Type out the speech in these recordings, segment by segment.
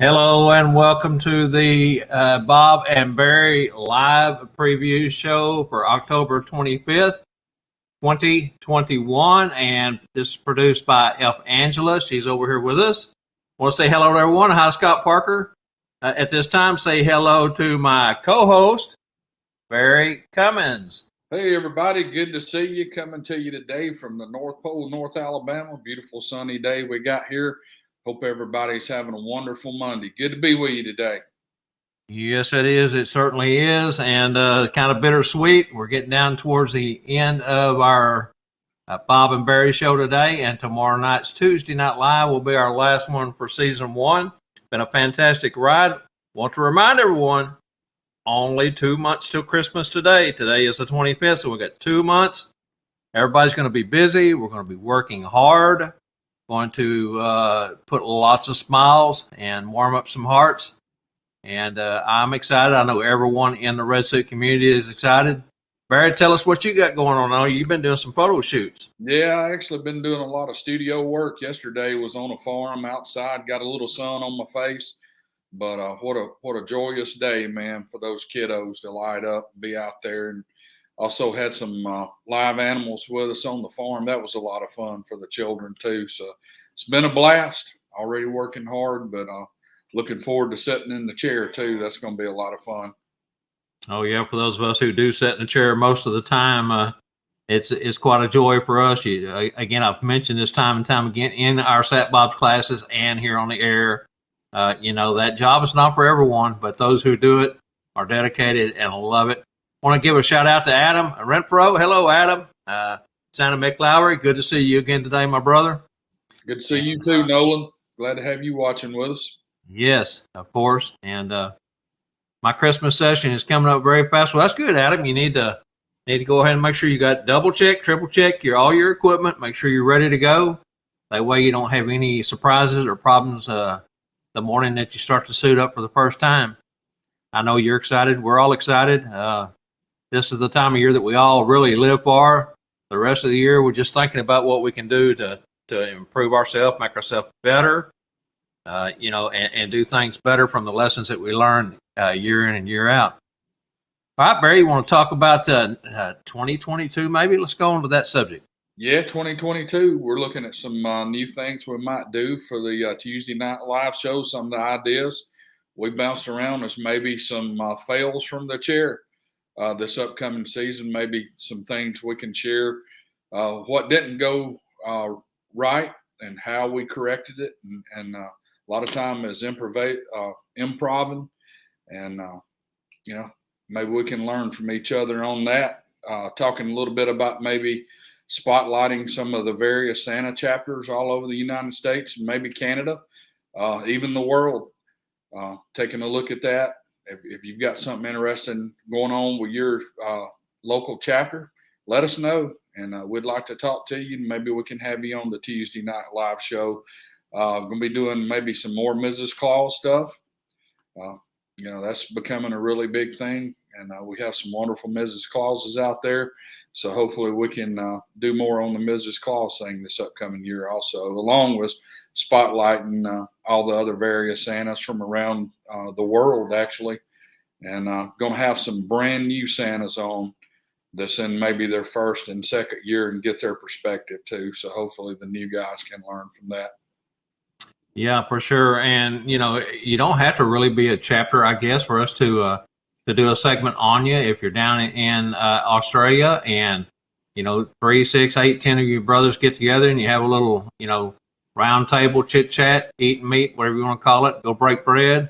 Hello and welcome to the Bob and Barry live preview show for October 25th, 2021. And this is produced by F. Angela. She's over here with us. I want to say hello to everyone. Hi, Scott Parker. At this time, say hello to my co-host, Barry Cummins. Hey, everybody. Good to see you. Coming to you today from the North Pole, North Alabama. Beautiful sunny day we got here. Hope everybody's having a wonderful Monday. Good to be with you today. Yes, it is. It certainly is. And kind of bittersweet. We're getting down towards the end of our Bob and Barry show today. And tomorrow night's Tuesday Night Live will be our last one for season one. Been a fantastic ride. Want to remind everyone, only 2 months till Christmas today. Today is the 25th, so we've got 2 months. Everybody's going to be busy. We're going to be working hard. Going to put lots of smiles and warm up some hearts. And I'm excited. I know everyone in the Red Suit community is excited. Barry, tell us what you got going on. I know you've been doing some photo shoots. Yeah, I actually been doing a lot of studio work. Yesterday was on a farm outside. Got a little sun on my face. But what a joyous day, man, for those kiddos to light up and be out there. And also had some live animals with us on the farm. That was a lot of fun for the children too. So it's been a blast. Already working hard, but looking forward to sitting in the chair too. That's going to be a lot of fun. Oh yeah, for those of us who do sit in the chair most of the time, it's quite a joy for us. Again, I've mentioned this time and time again in our Sat Bob's classes and here on the air. That job is not for everyone, but those who do it are dedicated and love it. I want to give a shout out to Adam Renfro. Hello, Adam. Santa McLowry, good to see you again today, my brother. Good to see you too, Nolan. Glad to have you watching with us. Yes, of course. And my Christmas session is coming up very fast. Well, that's good, Adam. You need to go ahead and make sure you got double check, triple check all your equipment. Make sure you're ready to go. That way you don't have any surprises or problems the morning that you start to suit up for the first time. I know you're excited. We're all excited. This is the time of year that we all really live for. The rest of the year, we're just thinking about what we can do to improve ourselves, make ourselves better, and do things better from the lessons that we learn year in and year out. All right, Barry, you want to talk about 2022 maybe? Let's go on to that subject. Yeah, 2022. We're looking at some new things we might do for the Tuesday Night Live show. Some of the ideas we bounced around is maybe some fails from the chair this upcoming season. Maybe some things we can share. What didn't go right and how we corrected it. And a lot of time is improving. And, maybe we can learn from each other on that. Talking a little bit about maybe spotlighting some of the various Santa chapters all over the United States and maybe Canada, even the world. Taking a look at that. If you've got something interesting going on with your local chapter, let us know. And we'd like to talk to you. Maybe we can have you on the Tuesday Night Live show. Going to be doing maybe some more Mrs. Claus stuff. That's becoming a really big thing. And we have some wonderful Mrs. Clauses out there. So hopefully we can do more on the Mrs. Claus thing this upcoming year also, along with spotlighting all the other various Santas from around the world, actually. And going to have some brand new Santas on that's in maybe their first and second year and get their perspective too. So hopefully the new guys can learn from that. Yeah, for sure. And, you don't have to really be a chapter, I guess, for us to do a segment on you. If you're down in Australia and, 3, 6, 8, 10 of your brothers get together and you have a little, round table chit chat, eat meat, whatever you want to call it, go break bread.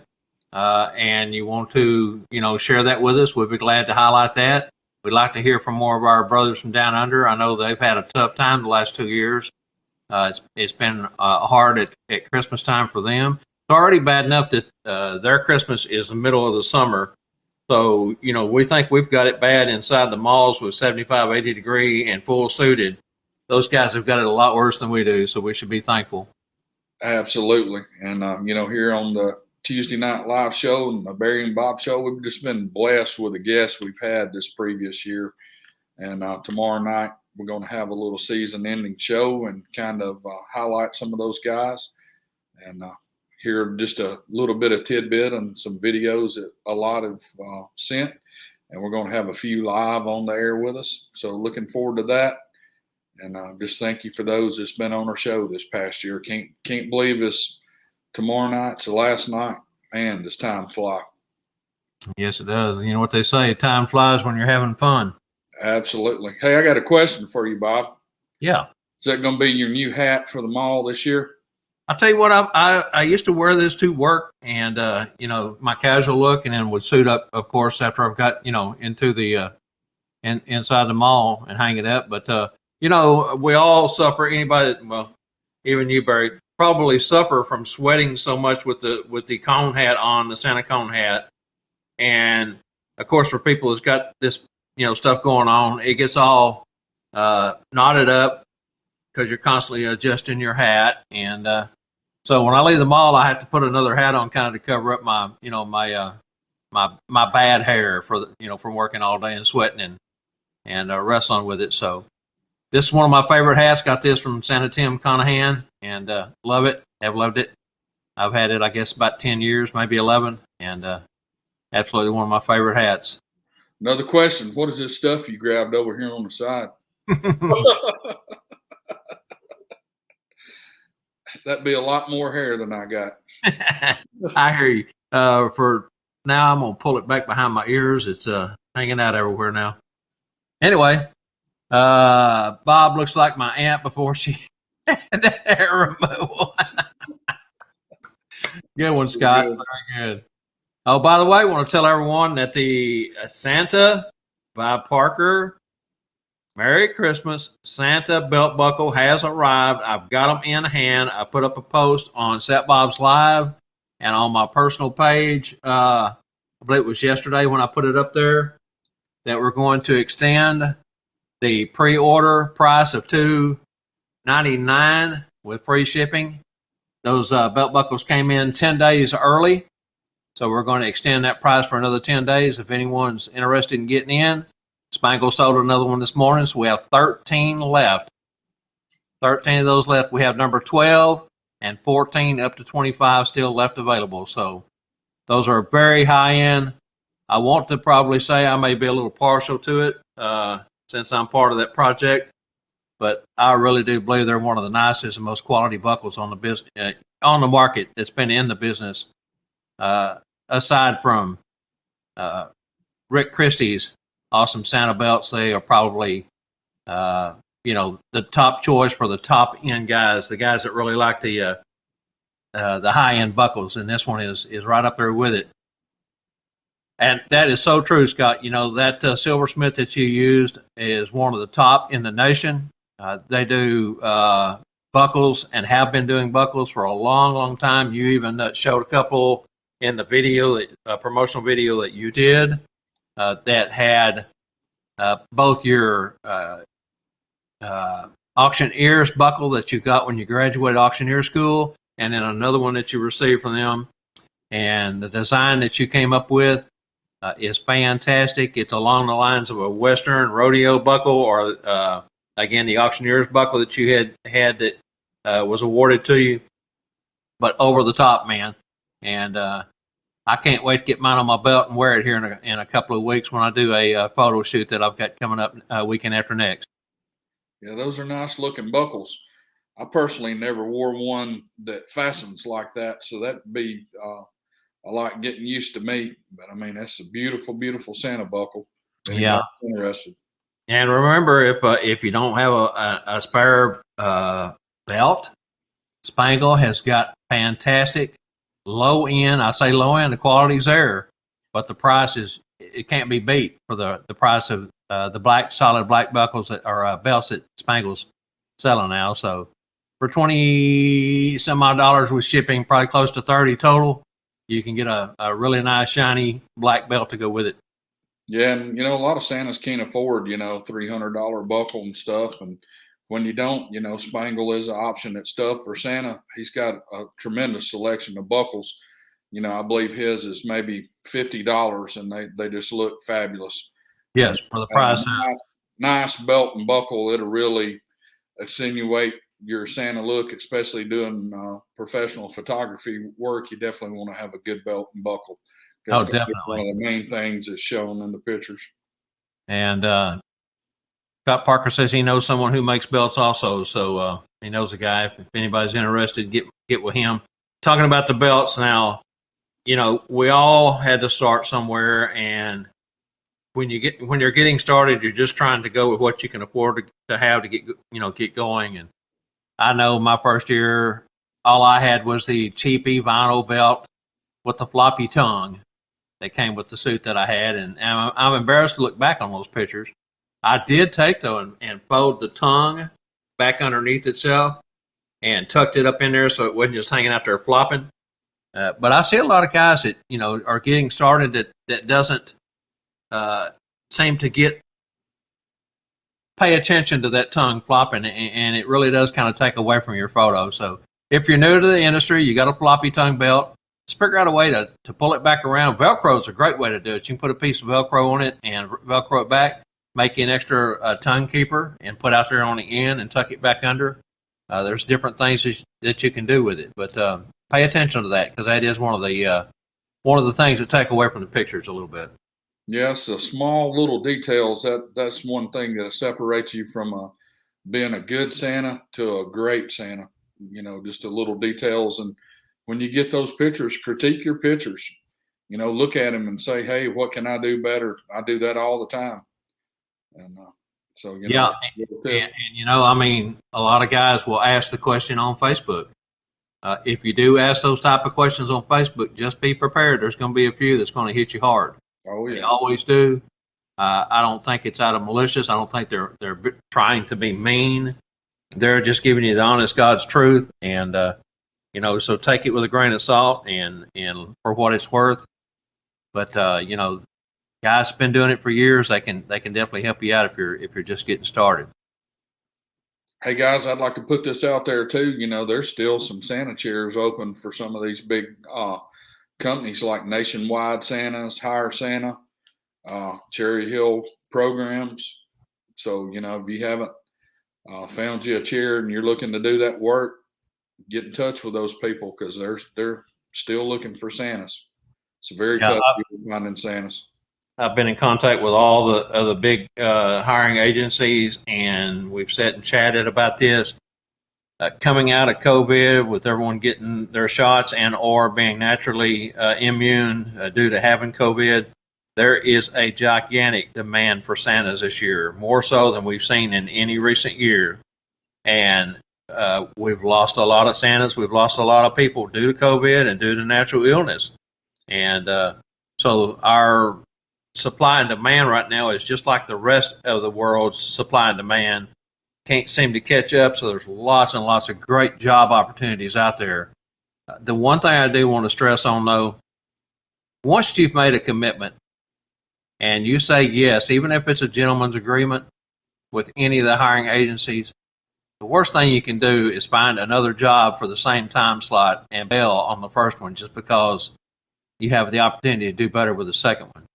And you want to, share that with us, we'd be glad to highlight that. We'd like to hear from more of our brothers from down under. I know they've had a tough time the last 2 years. It's been hard at Christmas time for them. It's already bad enough that their Christmas is the middle of the summer. So, we think we've got it bad inside the malls with 75, 80 degree and full suited. Those guys have got it a lot worse than we do. So we should be thankful. Absolutely. And, here on the Tuesday Night Live show and the Barry and Bob show, we've just been blessed with the guests we've had this previous year. And tomorrow night, we're going to have a little season ending show and kind of highlight some of those guys. And hear just a little bit of tidbit and some videos that a lot have sent. And we're going to have a few live on the air with us. So looking forward to that. And just thank you for those that's been on our show this past year. Can't believe it's tomorrow night's the last night. Man, does time fly. Yes, it does. You know what they say, time flies when you're having fun. Absolutely. Hey, I got a question for you, Bob. Yeah. Is that going to be your new hat for the mall this year? I'll tell you what, I used to wear this to work, and my casual look, and then would suit up, of course, after I've got into the inside the mall and hang it up. But we all suffer. Anybody, well, even you, Barry, probably suffer from sweating so much with the cone hat on, the Santa cone hat, and of course, for people that's got this stuff going on, it gets all knotted up because you're constantly adjusting your hat. And so when I leave the mall, I have to put another hat on kind of to cover up my my bad hair for from working all day and sweating and wrestling with it. So this is one of my favorite hats. Got this from Santa Tim Conahan, and love it. Have loved it. I've had it, I guess, about 10 years, maybe 11, and absolutely one of my favorite hats. Another question. What is this stuff you grabbed over here on the side? That'd be a lot more hair than I got. I hear you. For now, I'm going to pull it back behind my ears. It's hanging out everywhere now. Anyway, Bob looks like my aunt before she had that hair removal. Good one, Scott. Very good. Oh, by the way, I want to tell everyone that the Santa by Parker Merry Christmas Santa belt buckle has arrived. I've got them in hand. I put up a post on Set Bob's Live and on my personal page. I believe it was yesterday when I put it up there that we're going to extend the pre-order price of $2.99 with free shipping. Those belt buckles came in 10 days early, so we're going to extend that price for another 10 days. If anyone's interested in getting in, Spangle sold another one this morning, so we have 13 left. 13 of those left. We have number 12 and 14 up to 25 still left available. So those are very high end. I want to probably say I may be a little partial to it since I'm part of that project, but I really do believe they're one of the nicest and most quality buckles on the business on the market that's been in the business, aside from Rick Christie's awesome Santa belts. They are probably the top choice for the top end guys, the guys that really like the high end buckles, and this one is right up there with it. And that is so true, Scott. That silversmith that you used is one of the top in the nation. They do buckles and have been doing buckles for a long, long time. You even showed a couple in the video, promotional video that you did that had both your auctioneer's buckle that you got when you graduated auctioneer school, and then another one that you received from them. And the design that you came up with is fantastic. It's along the lines of a Western rodeo buckle, or again, the auctioneer's buckle that you had that was awarded to you, but over the top, man. And I can't wait to get mine on my belt and wear it here in a couple of weeks when I do a photo shoot that I've got coming up weekend after next. Yeah, those are nice looking buckles. I personally never wore one that fastens like that, so that'd be a lot getting used to me. But I mean, that's a beautiful, beautiful Santa buckle. Yeah, interested. And remember, if you don't have a spare belt, Spangle has got fantastic low end. I say low end. The quality's there, but the price it can't be beat for the price of the solid black buckles that are belts that Spangle's selling now. So for $20 some odd dollars with shipping, probably close to 30 total, you can get a really nice shiny black belt to go with it. Yeah, and a lot of Santas can't afford $300 buckle and stuff, and when you don't, Spangle is an option at stuff for Santa. He's got a tremendous selection of buckles. I believe his is maybe $50, and they just look fabulous. Yes, for the price. Nice belt and buckle. It'll really accentuate your Santa look, especially doing professional photography work, you definitely want to have a good belt and buckle. Oh, That's one definitely. of the main things that's shown in the pictures. And Scott Parker says he knows someone who makes belts also, so he knows a guy. If anybody's interested, get with him. Talking about the belts now, we all had to start somewhere, and when you're getting started, you're just trying to go with what you can afford to have to get going. And I know my first year, all I had was the cheapy vinyl belt with the floppy tongue that came with the suit that I had, and I'm embarrassed to look back on those pictures. I did take though and fold the tongue back underneath itself and tucked it up in there so it wasn't just hanging out there flopping. But I see a lot of guys that are getting started that doesn't seem to pay attention to that tongue flopping, and it really does kind of take away from your photo. So if you're new to the industry, you got a floppy tongue belt, just figure out a way to pull it back around. Velcro is a great way to do it. You can put a piece of Velcro on it and Velcro it back, make you an extra tongue keeper, and put out there on the end and tuck it back under. There's different things that you can do with it, but pay attention to that because that is one of the things that take away from the pictures a little bit. Yes, the small little details that's one thing that separates you from being a good Santa to a great Santa. Just the little details, and when you get those pictures, critique your pictures. Look at them and say, "Hey, what can I do better?" I do that all the time, and so Yeah, and a lot of guys will ask the question on Facebook. If you do ask those type of questions on Facebook, just be prepared. There's going to be a few that's going to hit you hard. Oh yeah, they always do. I don't think it's out of malicious. I don't think they're trying to be mean. They're just giving you the honest God's truth, and so take it with a grain of salt and for what it's worth. But guys been doing it for years. They can definitely help you out if you're just getting started. Hey guys, I'd like to put this out there too. There's still some Santa chairs open for some of these big companies like Nationwide Santas, Hire Santa, Cherry Hill programs. So, if you haven't found you a chair and you're looking to do that work, get in touch with those people because they're still looking for Santas. It's very tough finding Santas. I've been in contact with all the big hiring agencies, and we've sat and chatted about this. Coming out of COVID, with everyone getting their shots and or being naturally immune due to having COVID, there is a gigantic demand for Santas this year, more so than we've seen in any recent year. And we've lost a lot of Santas. We've lost a lot of people due to COVID and due to natural illness. And so our supply and demand right now is just like the rest of the world's supply and demand. Can't seem to catch up, so there's lots and lots of great job opportunities out there. The one thing I do want to stress on, though, once you've made a commitment and you say yes, even if it's a gentleman's agreement with any of the hiring agencies, the worst thing you can do is find another job for the same time slot and bail on the first one just because you have the opportunity to do better with the second one.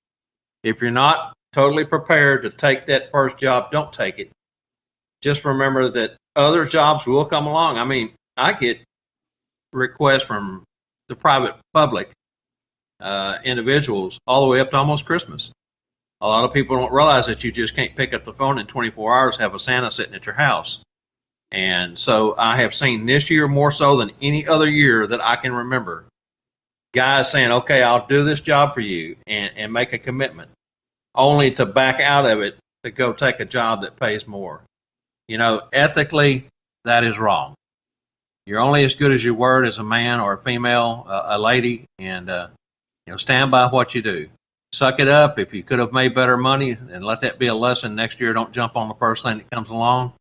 If you're not totally prepared to take that first job, don't take it. Just remember that other jobs will come along. I get requests from the private public individuals all the way up to almost Christmas. A lot of people don't realize that you just can't pick up the phone in 24 hours, have a Santa sitting at your house. And so I have seen this year more so than any other year that I can remember, guys saying, okay, I'll do this job for you and make a commitment, only to back out of it to go take a job that pays more. Ethically, that is wrong. You're only as good as your word as a man or a female, a lady, and stand by what you do. Suck it up. If you could have made better money, and let that be a lesson next year. Don't jump on the first thing that comes along.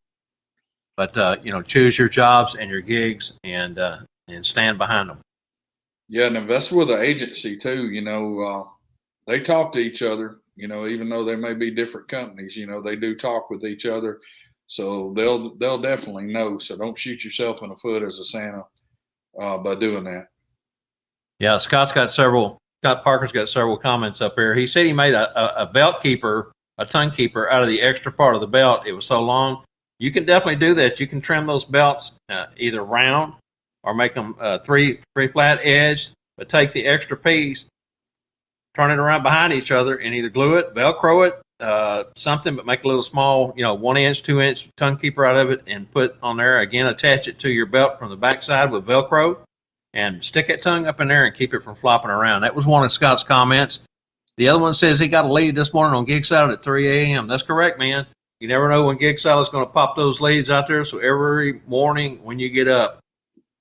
But choose your jobs and your gigs and stand behind them. Yeah, and invest with the agency too. They talk to each other. Even though they may be different companies, they do talk with each other. So they'll definitely know. So don't shoot yourself in the foot as a Santa by doing that. Yeah, Scott Parker's got several comments up here. He said he made a belt keeper, a tongue keeper out of the extra part of the belt. It was so long you can definitely do that. You can trim those belts either round or make them three flat edged, but take the extra piece, turn it around behind each other, and either glue it, Velcro it, something, but make a little small, 1 inch, 2 inch tongue keeper out of it, and put on there again. Attach it to your belt from the backside with Velcro, and stick that tongue up in there and keep it from flopping around. That was one of Scott's comments. The other one says he got a lead this morning on Gig Salad at 3 a.m. That's correct, man. You never know when Gig Salad's going to pop those leads out there. So every morning when you get up,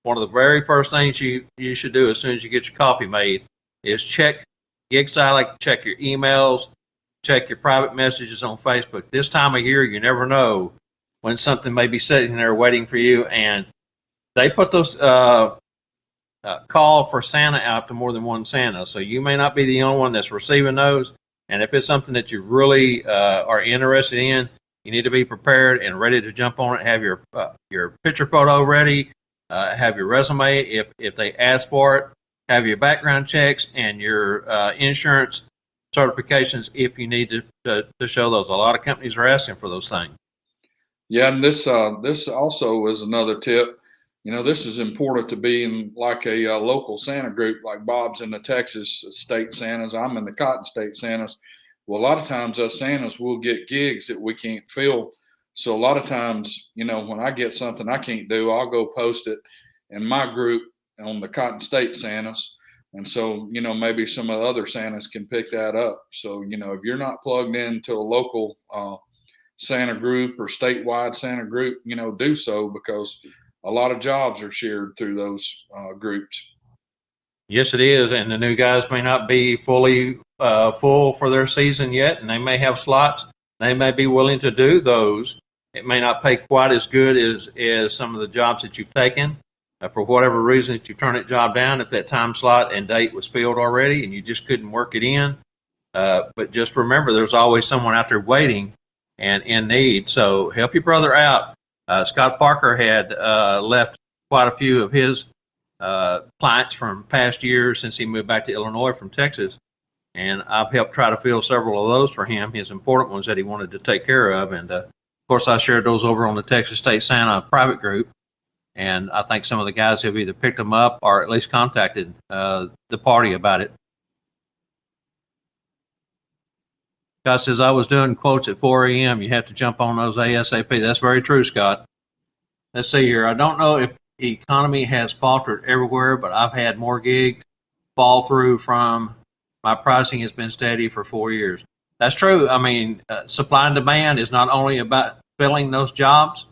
one of the very first things you should do as soon as you get your coffee made is check Gig Salad, check your emails, check your private messages on Facebook. This time of year, you never know when something may be sitting there waiting for you. And they put those call for Santa out to more than one Santa. So you may not be the only one that's receiving those. And if it's something that you really are interested in, you need to be prepared and ready to jump on it. Have your picture photo ready. Have your resume if they ask for it. Have your background checks and your insurance certifications if you need to show those. A lot of companies are asking for those things. Yeah, and this also is another tip. This is important to be in like a local Santa group, like Bob's in the Texas State Santas. I'm in the Cotton State Santas. Well, a lot of times us Santas will get gigs that we can't fill. So a lot of times, when I get something I can't do, I'll go post it in my group on the Cotton State Santas. And so, maybe some of the other Santas can pick that up. So, if you're not plugged into a local Santa group or statewide Santa group, do so, because a lot of jobs are shared through those groups. Yes, it is. And the new guys may not be fully full for their season yet, and they may have slots. They may be willing to do those. It may not pay quite as good as some of the jobs that you've taken. For whatever reason that you turn that job down, if that time slot and date was filled already and you just couldn't work it in. But just remember, there's always someone out there waiting and in need. So help your brother out. Scott Parker had left quite a few of his clients from past years since he moved back to Illinois from Texas. And I've helped try to fill several of those for him, his important ones that he wanted to take care of. And of course, I shared those over on the Texas State Santa private group. And I think some of the guys have either picked them up or at least contacted the party about it. Scott says, I was doing quotes at 4 a.m. You have to jump on those ASAP. That's very true, Scott. Let's see here. I don't know if the economy has faltered everywhere, but I've had more gigs fall through from my pricing has been steady for 4 years. That's true. I mean, supply and demand is not only about filling those jobs,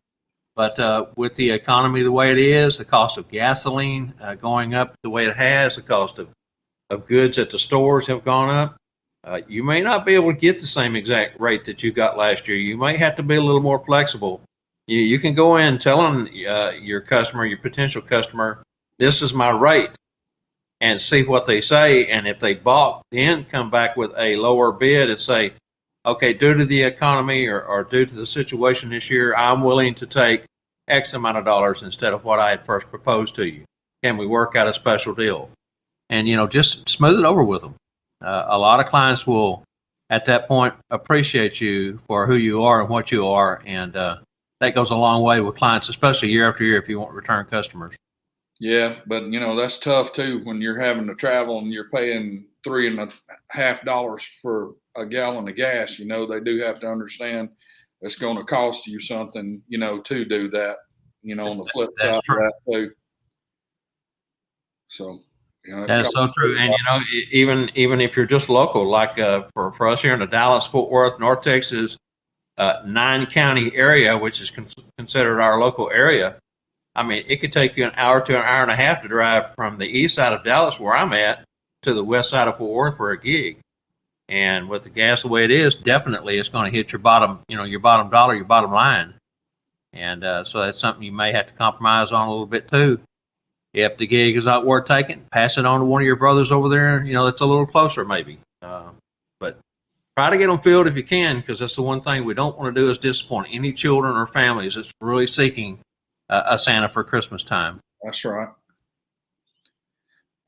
but with the economy the way it is, the cost of gasoline going up the way it has, the cost of goods at the stores have gone up. You may not be able to get the same exact rate that you got last year. You may have to be a little more flexible. You can go in telling your customer, your potential customer, this is my rate, and see what they say. And if they balk, then come back with a lower bid and say, okay, due to the economy or due to the situation this year, I'm willing to take X amount of dollars instead of what I had first proposed to you. Can we work out a special deal? And, just smooth it over with them. A lot of clients will, at that point, appreciate you for who you are and what you are. And that goes a long way with clients, especially year after year if you want return customers. Yeah, but, that's tough, too, when you're having to travel and you're paying $3.50 for a gallon of gas. They do have to understand it's going to cost you something, to do that, on the flip side of that, too. So, that's so true. And, even if you're just local, like for us here in the Dallas, Fort Worth, North Texas, 9-county area, which is considered our local area, I mean, it could take you an hour to an hour and a half to drive from the east side of Dallas, where I'm at, to the west side of Fort Worth for a gig. And with the gas the way it is, definitely it's going to hit your bottom dollar, your bottom line. And so that's something you may have to compromise on a little bit too. If the gig is not worth taking, pass it on to one of your brothers over there, that's a little closer maybe. But try to get them filled if you can, because that's the one thing we don't want to do is disappoint any children or families that's really seeking a Santa for Christmas time. That's right.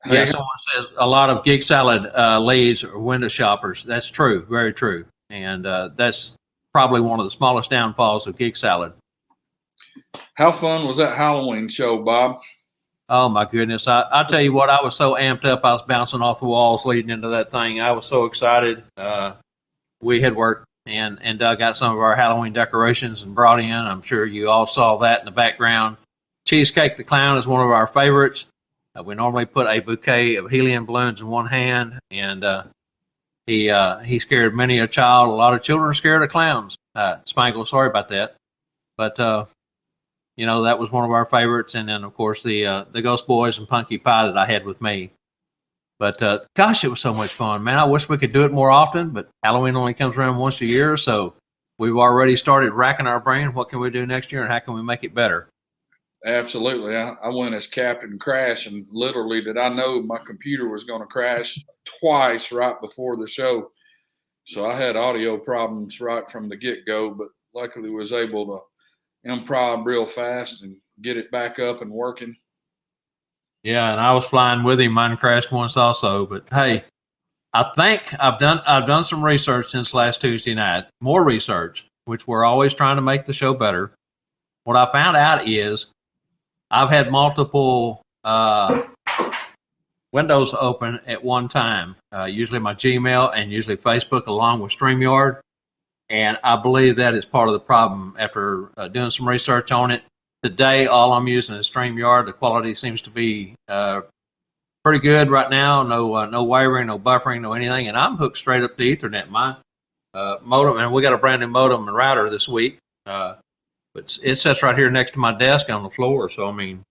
Yeah, someone says a lot of Gig Salad leads are window shoppers. That's true, very true. And that's probably one of the smallest downfalls of Gig Salad. How fun was that Halloween show, Bob? Oh my goodness! I tell you what, I was so amped up, I was bouncing off the walls leading into that thing. I was so excited. We had worked and dug out some of our Halloween decorations and brought in. I'm sure you all saw that in the background. Cheesecake the Clown is one of our favorites. We normally put a bouquet of helium balloons in one hand, and he scared many a child. A lot of children are scared of clowns. Spangle, sorry about that, but that was one of our favorites. And then of course the Ghost Boys and Punky Pie that I had with me. But gosh, it was so much fun, man. I wish we could do it more often, but Halloween only comes around once a year, so we've already started racking our brain. What can we do next year, and how can we make it better? Absolutely. I went as Captain Crash, and literally did I know my computer was going to crash twice right before the show. So I had audio problems right from the get-go, but luckily was able to improv real fast and get it back up and working. Yeah, and I was flying with him. Mine crashed once also, but hey, I think I've done some research since last Tuesday night. More research, which we're always trying to make the show better. What I found out is I've had multiple windows open at one time, usually my Gmail and usually Facebook along with StreamYard. And I believe that is part of the problem. After doing some research on it, today all I'm using is StreamYard. The quality seems to be pretty good right now. No wiring, no buffering, no anything. And I'm hooked straight up to Ethernet. My modem, and we got a brand new modem and router this week. But it sits right here next to my desk on the floor. So, I mean,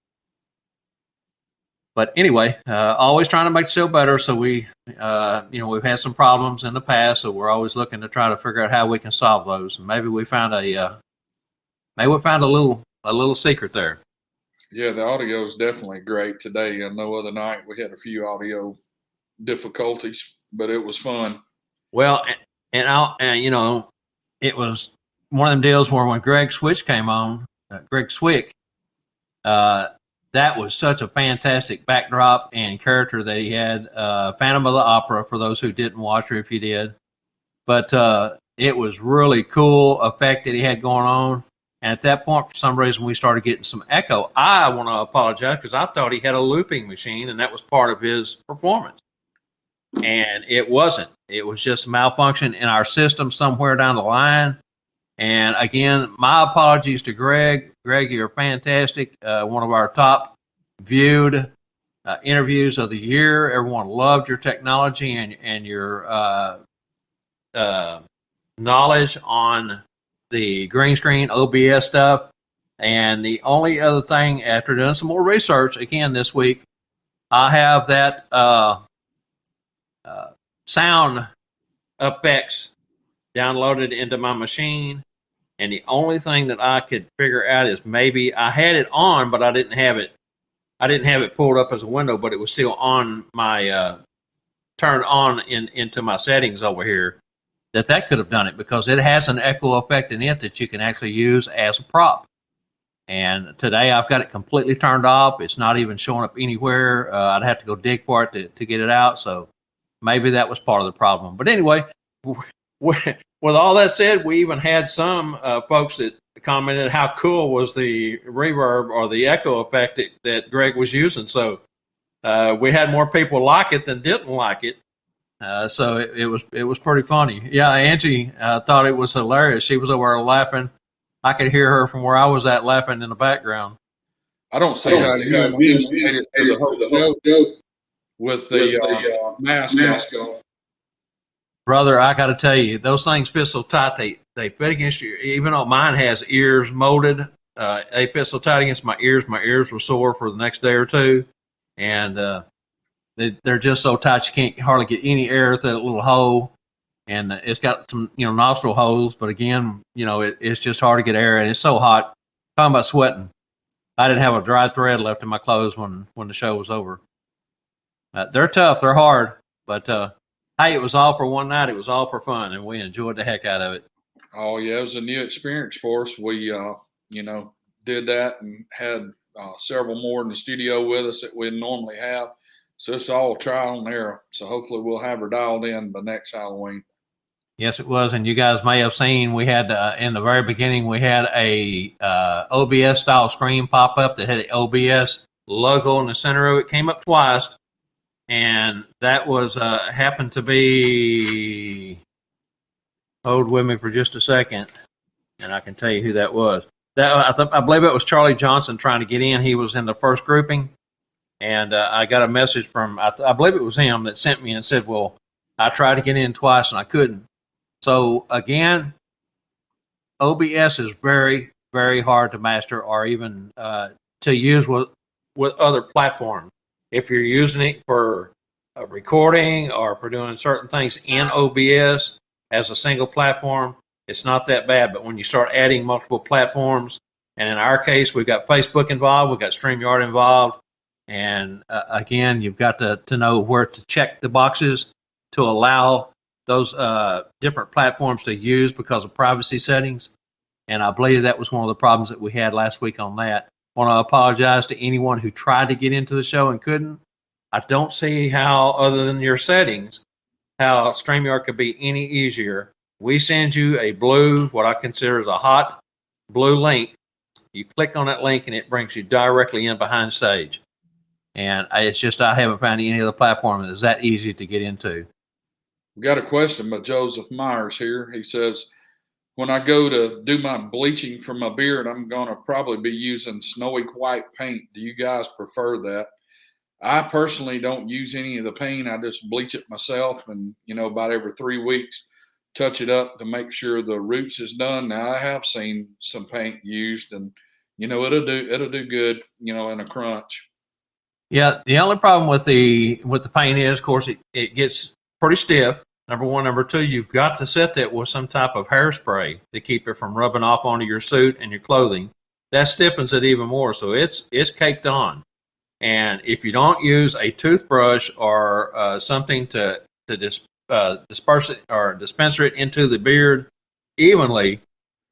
but anyway, always trying to make the show better. So we've had some problems in the past. So we're always looking to try to figure out how we can solve those. And maybe we found a little secret there. Yeah, the audio is definitely great today. And no other night we had a few audio difficulties, but it was fun. Well, and it was one of them deals where when Greg Switch came on, Greg Swick, that was such a fantastic backdrop and character that he had. Phantom of the Opera, for those who didn't watch or if you did. But it was really cool effect that he had going on. And at that point, for some reason, we started getting some echo. I want to apologize because I thought he had a looping machine, and that was part of his performance. And it wasn't. It was just a malfunction in our system somewhere down the line. And again, my apologies to Greg. Greg, you're fantastic. One of our top viewed interviews of the year. Everyone loved your technology and your knowledge on the green screen OBS stuff. And the only other thing, after doing some more research again this week, I have that sound effects downloaded into my machine. And the only thing that I could figure out is maybe I had it on, but I didn't have it pulled up as a window, but it was still on my turned on into my settings over here. That could have done it because it has an echo effect in it that you can actually use as a prop. And today I've got it completely turned off. It's not even showing up anywhere. I'd have to go dig for it to get it out. So maybe that was part of the problem. But anyway, with all that said, we even had some folks that commented how cool was the reverb or the echo effect that Greg was using. So we had more people like it than didn't like it. So it was pretty funny. Yeah, Angie thought it was hilarious. She was over there laughing. I could hear her from where I was at laughing in the background. I don't see how you and Vince made it to the whole joke with the mask on. Brother, I got to tell you, those things fit so tight. They fit against you. Even though mine has ears molded, they fit so tight against my ears. My ears were sore for the next day or two, and they're just so tight you can't hardly get any air through that little hole. And it's got some nostril holes, but again, it's just hard to get air, and it's so hot. Talking about sweating, I didn't have a dry thread left in my clothes when the show was over. They're tough, they're hard, but hey, it was all for one night. It was all for fun, and we enjoyed the heck out of it. Oh yeah, it was a new experience for us. We did that and had several more in the studio with us that we normally have. So it's all trial and error. So hopefully we'll have her dialed in by next Halloween. Yes, it was. And you guys may have seen we had in the very beginning we had a OBS style screen pop up that had an OBS logo in the center of it. Came up twice, and that was happened to be. Hold with me for just a second, and I can tell you who that was. I believe it was Charlie Johnson trying to get in. He was in the first grouping, and I got a message from I believe it was him that sent me and said, "Well, I tried to get in twice and I couldn't." So again, OBS is very, very hard to master or even to use with other platforms. If you're using it for recording or for doing certain things in OBS as a single platform, it's not that bad. But when you start adding multiple platforms, and in our case, we've got Facebook involved, we've got StreamYard involved, and again, you've got to know where to check the boxes to allow those different platforms to use because of privacy settings. And I believe that was one of the problems that we had last week on that. I want to apologize to anyone who tried to get into the show and couldn't. I don't see how, other than your settings, how StreamYard could be any easier. We send you a blue, what I consider as a hot blue link. You click on that link and it brings you directly in behind stage. And it's just I haven't found any other platform that is that easy to get into. We got a question by Joseph Myers here. He says, when I go to do my bleaching for my beard, I'm going to probably be using snowy white paint. Do you guys prefer that? I personally don't use any of the paint. I just bleach it myself and, about every 3 weeks, touch it up to make sure the roots is done. Now, I have seen some paint used and, it'll do good, in a crunch. Yeah, the only problem with the paint is, of course, it gets pretty stiff. Number one. Number two, you've got to set that with some type of hairspray to keep it from rubbing off onto your suit and your clothing. That stiffens it even more, so it's caked on. And if you don't use a toothbrush or something to disperse it or dispenser it into the beard evenly,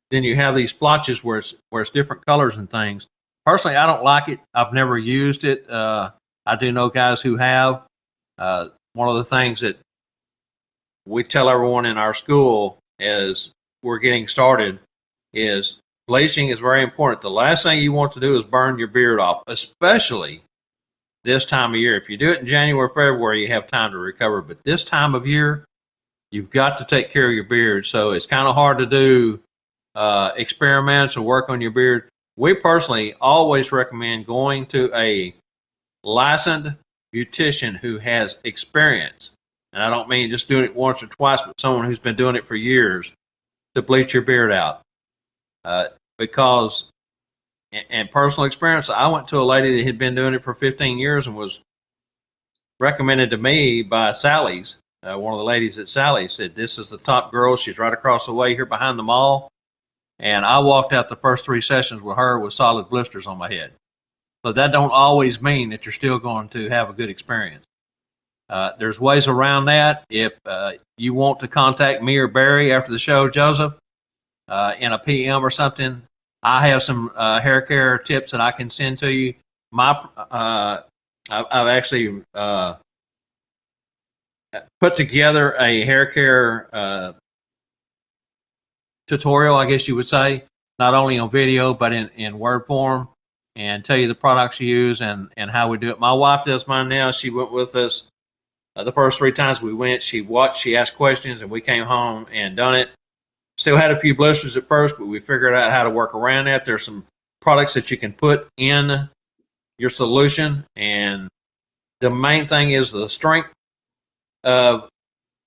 then you have these splotches where it's different colors and things. Personally, I don't like it. I've never used it. I do know guys who have. One of the things that we tell everyone in our school as we're getting started is bleaching is very important. The last thing you want to do is burn your beard off, especially this time of year. If you do it in January, February, you have time to recover. But this time of year, you've got to take care of your beard. So it's kind of hard to do experiments or work on your beard. We personally always recommend going to a licensed beautician who has experience. And I don't mean just doing it once or twice, but someone who's been doing it for years to bleach your beard out. Because, in personal experience, I went to a lady that had been doing it for 15 years and was recommended to me by Sally's. One of the ladies at Sally's said, this is the top girl. She's right across the way here behind the mall. And I walked out the first 3 sessions with her with solid blisters on my head. So that don't always mean that you're still going to have a good experience. There's ways around that. If you want to contact me or Barry after the show, Joseph, in a PM or something, I have some hair care tips that I can send to you. I've actually put together a hair care tutorial, I guess you would say, not only on video but in word form, and tell you the products you use and how we do it. My wife does mine now. She went with us the first 3 times we went. She watched, she asked questions, and we came home and done it. Still had a few blisters at first, but we figured out how to work around that. There's some products that you can put in your solution, and the main thing is the strength of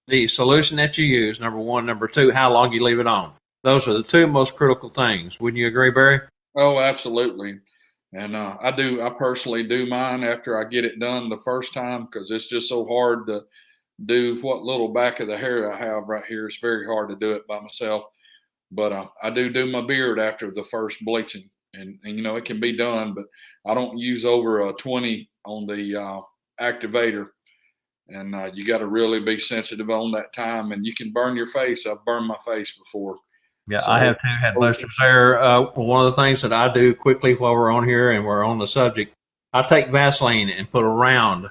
the solution that you use, number one. Number two, how long you leave it on. Those are the 2 most critical things. Wouldn't you agree, Barry? Oh, absolutely. And I personally do mine after I get it done the first time, because it's just so hard to do what little back of the hair I have right here. It's very hard to do it by myself. But I do my beard after the first bleaching, and it can be done, but I don't use over a 20 on the activator, and you got to really be sensitive on that time, and you can burn your face. I've burned my face before. Yeah, so, I have too had blisters there. One of the things that I do quickly while we're on here and we're on the subject, I take Vaseline and put around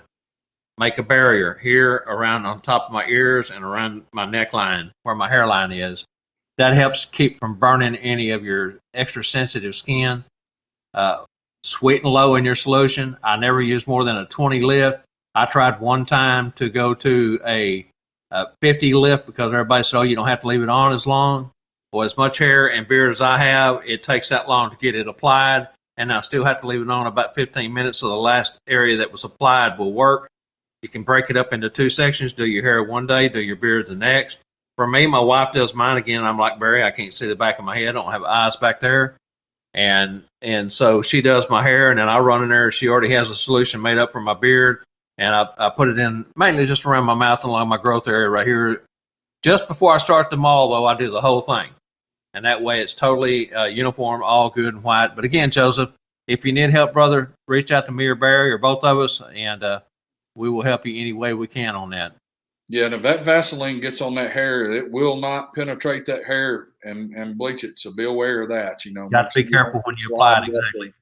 make a barrier here around on top of my ears and around my neckline where my hairline is. That helps keep from burning any of your extra sensitive skin. Sweet and low in your solution. I never use more than a 20 lift. I tried one time to go to a 50 lift because everybody said, oh, you don't have to leave it on as long. Well, as much hair and beard as I have, it takes that long to get it applied. And I still have to leave it on about 15 minutes so the last area that was applied will work. You can break it up into 2 sections, do your hair one day, do your beard the next. For me, my wife does mine again. I'm like Barry, I can't see the back of my head. I don't have eyes back there. And so she does my hair, and then I run in there. She already has a solution made up for my beard, and I put it in mainly just around my mouth and along my growth area right here. Just before I start the mall, though, I do the whole thing. And that way it's totally uniform, all good and white. But again, Joseph, if you need help, brother, reach out to me or Barry or both of us, and we will help you any way we can on that. Yeah, and if that Vaseline gets on that hair, it will not penetrate that hair and bleach it. So be aware of that. You know, got to be careful when you apply it. Exactly.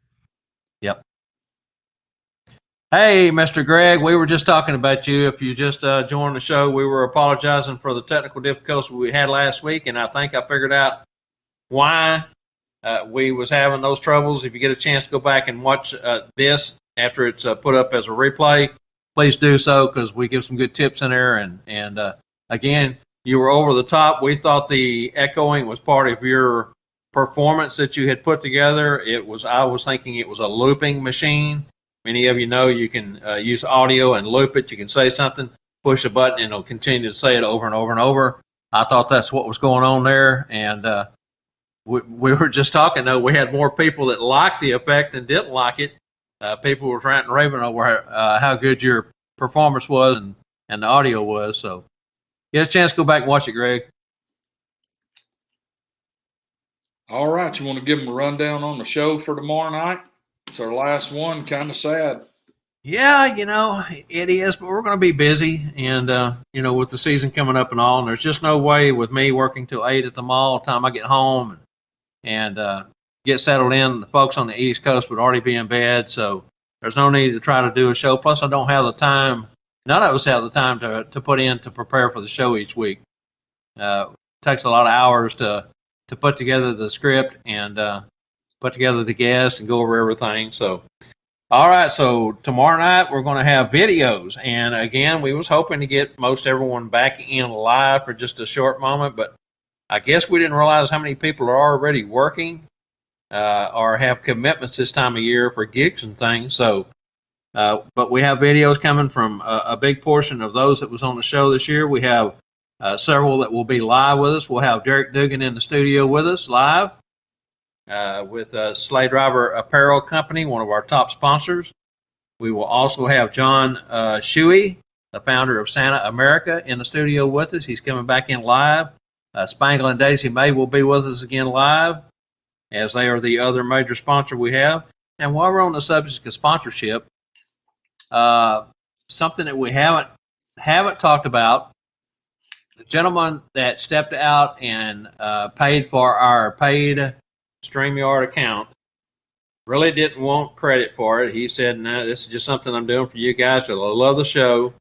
Yep. Hey, Mr. Greg, we were just talking about you. If you just joined the show, we were apologizing for the technical difficulties we had last week, and I think I figured out why we was having those troubles. If you get a chance to go back and watch this after it's put up as a replay, please do so, because we give some good tips in there. And again, you were over the top. We thought the echoing was part of your performance that you had put together. I was thinking it was a looping machine. Many of you know you can use audio and loop it. You can say something, push a button, and it'll continue to say it over and over and over. I thought that's what was going on there. And we were just talking, though, we had more people that liked the effect than didn't like it. People were ranting and raving over how good your performance was and the audio was. So get a chance to go back and watch it, Greg. All right. You want to give them a rundown on the show for tomorrow night? It's our last one. Kind of sad. Yeah, it is, but we're going to be busy. And, with the season coming up and all, and there's just no way with me working till 8 at the mall, the time I get home and get settled in, the folks on the East Coast would already be in bed. So there's no need to try to do a show. Plus, I don't have the time. None of us have the time to put in to prepare for the show each week. It takes a lot of hours to put together the script and put together the guests and go over everything. So, all right. So tomorrow night we're going to have videos. And again, we was hoping to get most everyone back in live for just a short moment, but I guess we didn't realize how many people are already working or have commitments this time of year for gigs and things. So, but we have videos coming from a big portion of those that was on the show this year. We have several that will be live with us. We'll have Derek Dugan in the studio with us live with Sleigh Driver Apparel Company, one of our top sponsors. We will also have John Shuey, the founder of Santa America, in the studio with us. He's coming back in live. Spangle and Daisy May will be with us again live, as they are the other major sponsor we have. And while we're on the subject of sponsorship, something that we haven't talked about, the gentleman that stepped out and paid for our paid StreamYard account really didn't want credit for it. He said, no, this is just something I'm doing for you guys. I love the show.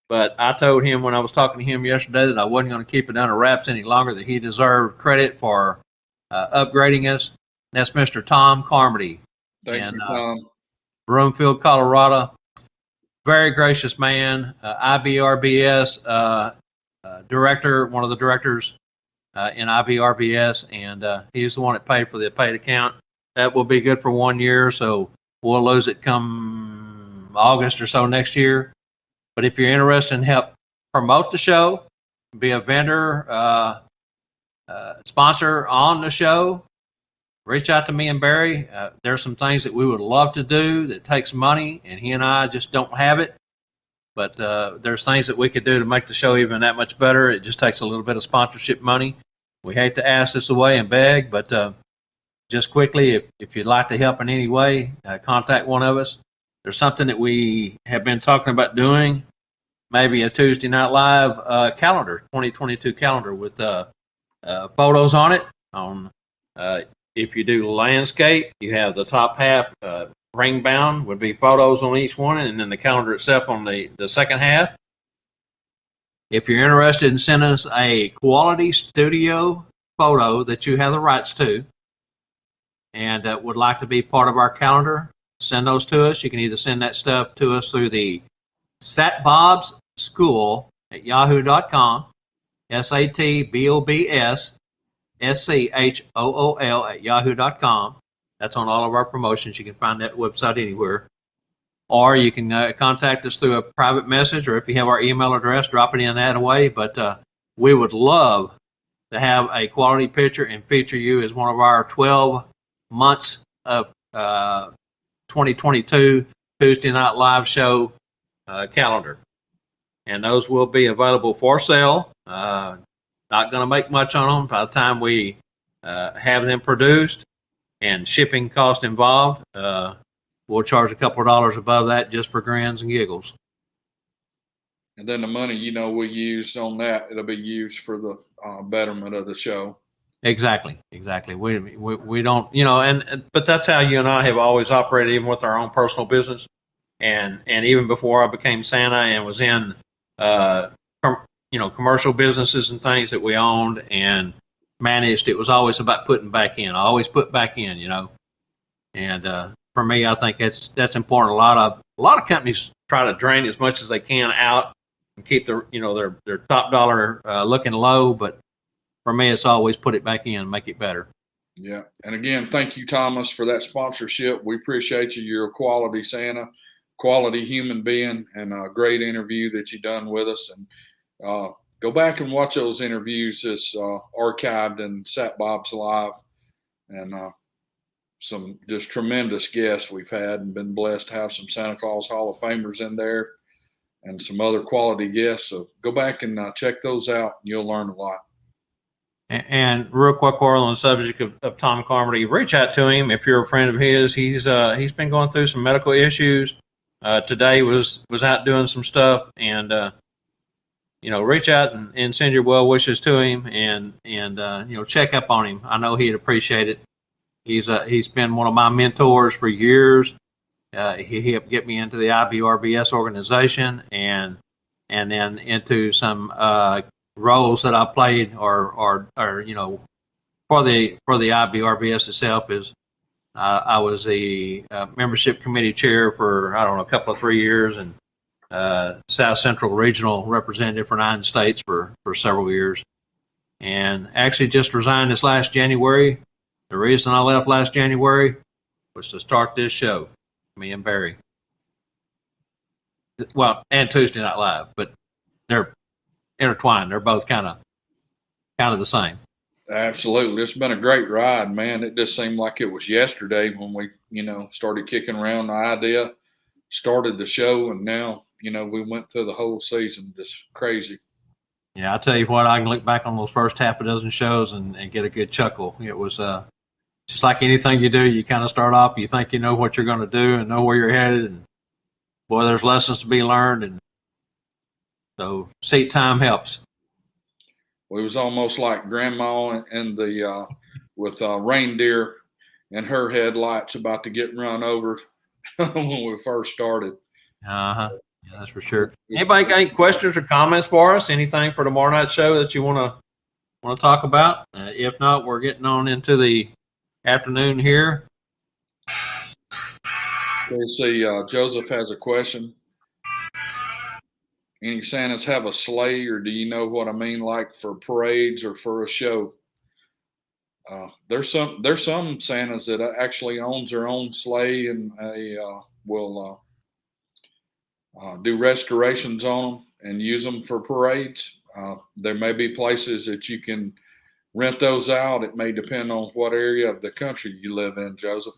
But I told him when I was talking to him yesterday that I wasn't going to keep it under wraps any longer, that he deserved credit for upgrading us. And that's Mr. Tom Carmody. Thank you, Tom. Broomfield, Colorado. Very gracious man. IBRBS director, one of the directors in IBRBS, and he's the one that paid for the paid account. That will be good for 1 year, so we'll lose it come August or so next year. But if you're interested in help promote the show, be a vendor, sponsor on the show, reach out to me and Barry. There's some things that we would love to do that takes money, and he and I just don't have it. But there's things that we could do to make the show even that much better. It just takes a little bit of sponsorship money. We hate to ask this away and beg, but just quickly, if you'd like to help in any way, contact one of us. There's something that we have been talking about doing, maybe a Tuesday Night Live calendar, 2022 calendar with photos on it. If you do landscape, you have the top half ring bound, would be photos on each one, and then the calendar itself on the second half. If you're interested in sending us a quality studio photo that you have the rights to and would like to be part of our calendar, send those to us. You can either send that stuff to us through the satbobsschool@yahoo.com, SATBOBSSCHOOL@yahoo.com. That's on all of our promotions. You can find that website anywhere. Or you can contact us through a private message, or if you have our email address, drop it in that way. But we would love to have a quality picture and feature you as one of our 12 months of 2022 Tuesday Night Live show calendar. And those will be available for sale. Not going to make much on them by the time we have them produced, and shipping cost involved. We'll charge a couple of dollars above that just for grins and giggles. And then the money, we used on that, it'll be used for the betterment of the show. Exactly. We don't, but that's how you and I have always operated, even with our own personal business, and even before I became Santa and was in, commercial businesses and things that we owned and managed. It was always about putting back in. I always put back in, and for me, I think that's important. A lot of companies try to drain as much as they can out and keep their top dollar looking low, but for me, it's always put it back in and make it better. Yeah. And again, thank you, Thomas, for that sponsorship. We appreciate you. You're a quality Santa, quality human being, and a great interview that you've done with us. And go back and watch those interviews. It's archived in Sat Bob's Live. And some just tremendous guests we've had, and been blessed to have some Santa Claus Hall of Famers in there and some other quality guests. So go back and check those out, and you'll learn a lot. And real quick, Carl, on the subject of Tom Carmody, reach out to him if you're a friend of his. He's been going through some medical issues. Today was out doing some stuff, and reach out and send your well wishes to him, and check up on him. I know he'd appreciate it. He's been one of my mentors for years. He helped get me into the IBRBS organization, and then into some roles that I played, or for the IBRBS itself. Is I was the membership committee chair for a couple of 3 years, and South Central Regional Representative for 9 states for several years, and actually just resigned this last January. The reason I left last January was to start this show, me and Barry. Well, and Tuesday Night Live, but they're intertwined. They're both kind of the same. Absolutely. It's been a great ride, man. It just seemed like it was yesterday when we, started kicking around the idea, started the show, and now, we went through the whole season. Just crazy. Yeah, I'll tell you what, I can look back on those first half a dozen shows and get a good chuckle. It was just like anything you do, you kind of start off, you think you know what you're going to do and know where you're headed, and boy, there's lessons to be learned, and so seat time helps. Well, it was almost like Grandma and the with reindeer and her headlights about to get run over when we first started. Yeah, that's for sure. Anybody got any questions or comments for us? Anything for tomorrow night's show that you want to talk about? If not, we're getting on into the afternoon here. Let's see. Joseph has a question. Any Santas have a sleigh, or do you know what I mean, like for parades or for a show? There's some Santas that actually owns their own sleigh, and will do restorations on them and use them for parades. There may be places that you can rent those out. It may depend on what area of the country you live in, Joseph.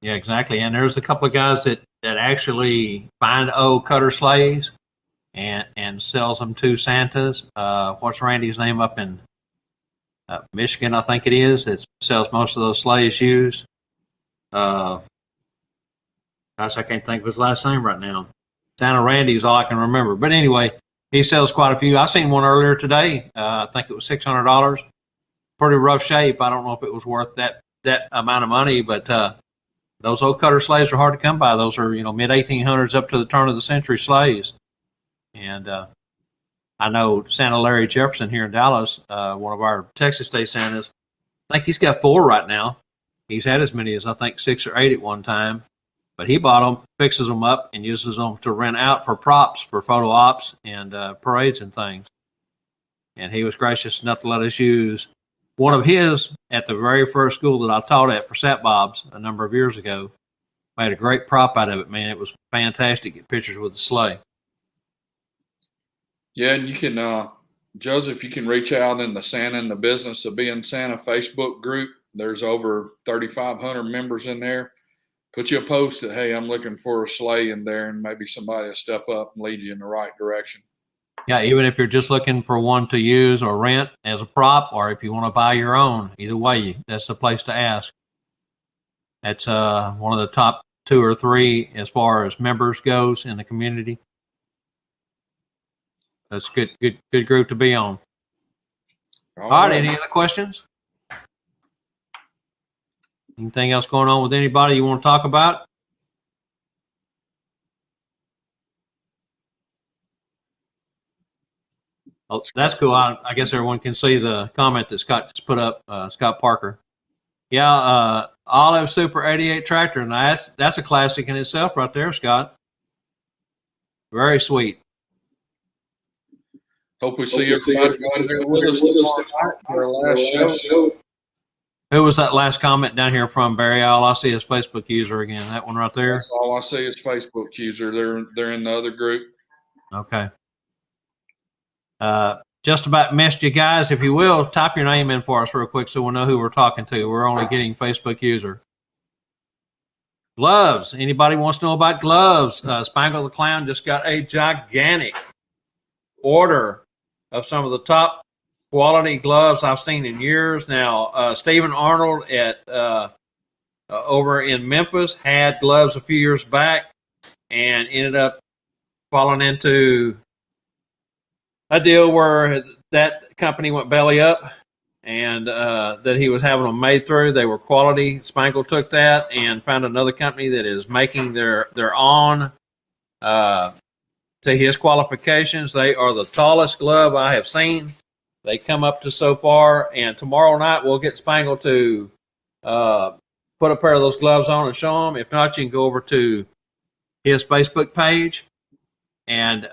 Yeah, exactly. And there's a couple of guys that actually find old cutter sleighs and sells them to Santas. What's Randy's name up in Michigan, I think it is, that sells most of those sleighs used. Gosh, I can't think of his last name right now. Santa Randy is all I can remember. But anyway, he sells quite a few. I seen one earlier today. I think it was $600. Pretty rough shape. I don't know if it was worth that amount of money, but those old cutter sleighs are hard to come by. Those are, mid 1800s up to the turn of the century sleighs. And I know Santa Larry Jefferson here in Dallas, one of our Texas State Santas, I think he's got 4 right now. He's had as many as I think 6 or 8 at one time. But he bought them, fixes them up, and uses them to rent out for props for photo ops and parades and things. And he was gracious enough to let us use one of his at the very first school that I taught at for Sat Bob's a number of years ago. Made a great prop out of it, man. It was fantastic. Get pictures with the sleigh. Yeah, and you can, Joseph, you can reach out in the Santa in the Business of Being Santa Facebook group. There's over 3,500 members in there. Put you a post that, hey, I'm looking for a sleigh in there, and maybe somebody will step up and lead you in the right direction. Yeah, even if you're just looking for one to use or rent as a prop, or if you want to buy your own, either way, that's the place to ask. That's one of the top 2 or 3 as far as members goes in the community. That's a good group to be on. All right, any other questions? Anything else going on with anybody you want to talk about? Oh, that's cool. I guess everyone can see the comment that Scott just put up, Scott Parker. Yeah, Olive Super 88 tractor. And that's a classic in itself right there, Scott. Very sweet. Hope we see everybody there with us tomorrow night for our last show. Who was that last comment down here from, Barry? All I see is Facebook user again. That one right there? That's all I see is Facebook user. They're in the other group. Okay. Just about missed you guys. If you will, type your name in for us real quick so we'll know who we're talking to. We're only getting Facebook user. Gloves. Anybody wants to know about gloves? Spangle the Clown just got a gigantic order of some of the top quality gloves I've seen in years. Now, Stephen Arnold at over in Memphis had gloves a few years back and ended up falling into a deal where that company went belly up, and that he was having them made through. They were quality. Spangle took that and found another company that is making their own to his qualifications. They are the tallest glove I have seen. They come up to so far, and tomorrow night we'll get Spangle to put a pair of those gloves on and show them. If not, you can go over to his Facebook page, and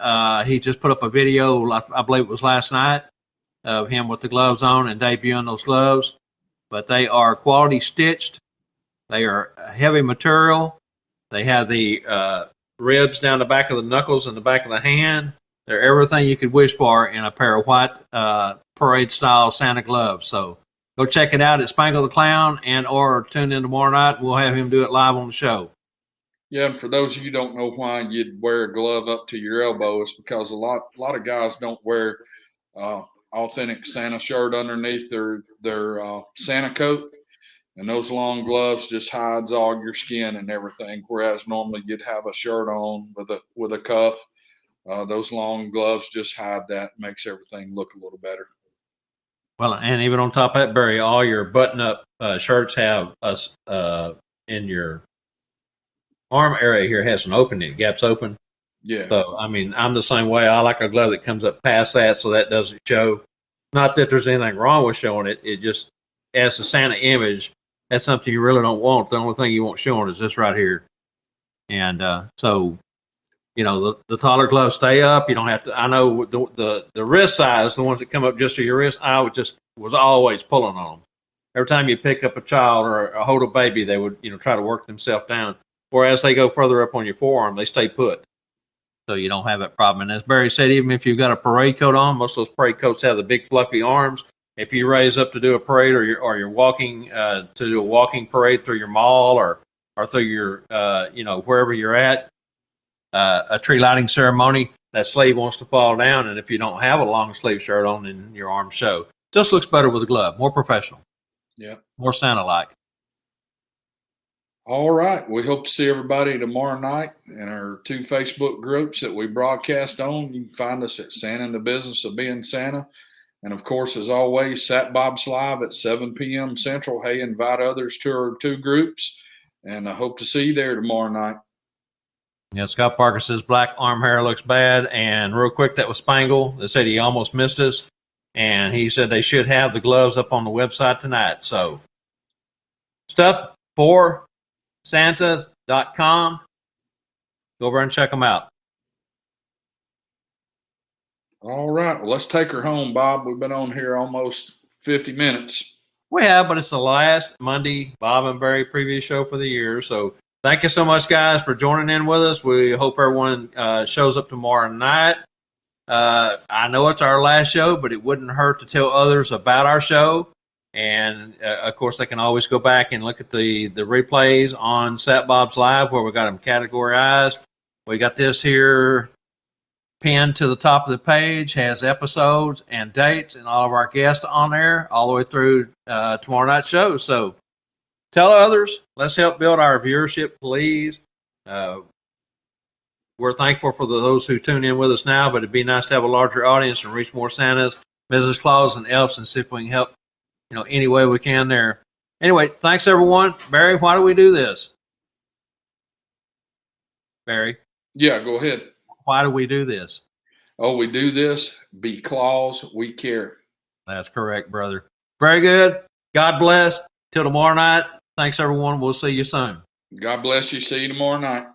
he just put up a video, I believe it was last night, of him with the gloves on and debuting those gloves. But they are quality stitched. They are heavy material. They have the ribs down the back of the knuckles and the back of the hand. They're everything you could wish for in a pair of white parade-style Santa gloves. So go check it out at Spangle the Clown, and or tune in tomorrow night. We'll have him do it live on the show. Yeah, and for those of you who don't know why you'd wear a glove up to your elbow, it's because a lot of guys don't wear authentic Santa shirt underneath their Santa coat, and those long gloves just hides all your skin and everything. Whereas normally you'd have a shirt on with a cuff. Those long gloves just hide that, makes everything look a little better. Well, and even on top of that, Barry, all your button-up shirts have us in your arm area here has an opening, gaps open. Yeah. So, I mean, I'm the same way. I like a glove that comes up past that so that doesn't show. Not that there's anything wrong with showing it. It just, as a Santa image, that's something you really don't want. The only thing you want showing is this right here. And so, you know, the taller gloves stay up. You don't have to. I know the wrist size, the ones that come up just to your wrist, I was always pulling on them. Every time you pick up a child or hold a baby, they would, try to work themselves down. Whereas they go further up on your forearm, they stay put. So you don't have that problem. And as Barry said, even if you've got a parade coat on, most of those parade coats have the big fluffy arms. If you raise up to do a parade, or you're walking to do a walking parade through your mall or through your wherever you're at, a tree lighting ceremony, that sleeve wants to fall down, and if you don't have a long sleeve shirt on, then your arms show. Just looks better with a glove, more professional. Yeah, more Santa-like. All right. We hope to see everybody tomorrow night in our 2 Facebook groups that we broadcast on. You can find us at Santa in the Business of Being Santa. And, of course, as always, Sat Bob's Live at 7 p.m. Central. Hey, invite others to our 2 groups. And I hope to see you there tomorrow night. Yeah, Scott Parker says black arm hair looks bad. And real quick, that was Spangle. They said he almost missed us. And he said they should have the gloves up on the website tonight. So, stuff for Santas.com. Go over and check them out. All right. Well, let's take her home, Bob. We've been on here almost 50 minutes. We have, but it's the last Monday Bob and Barry preview show for the year. So thank you so much, guys, for joining in with us. We hope everyone shows up tomorrow night. I know it's our last show, but it wouldn't hurt to tell others about our show. And, of course, they can always go back and look at the replays on Sat Bob's Live where we got them categorized. We got this here pinned to the top of the page, has episodes and dates and all of our guests on there all the way through tomorrow night's show. So tell others. Let's help build our viewership, please. We're thankful for those who tune in with us now, but it'd be nice to have a larger audience and reach more Santas, Mrs. Claus, and elves and see if we can help, any way we can there. Anyway, thanks, everyone. Barry, why do we do this? Barry? Yeah, go ahead. Why do we do this? Oh, we do this because we care. That's correct, brother. Very good. God bless. Till tomorrow night. Thanks, everyone. We'll see you soon. God bless you. See you tomorrow night.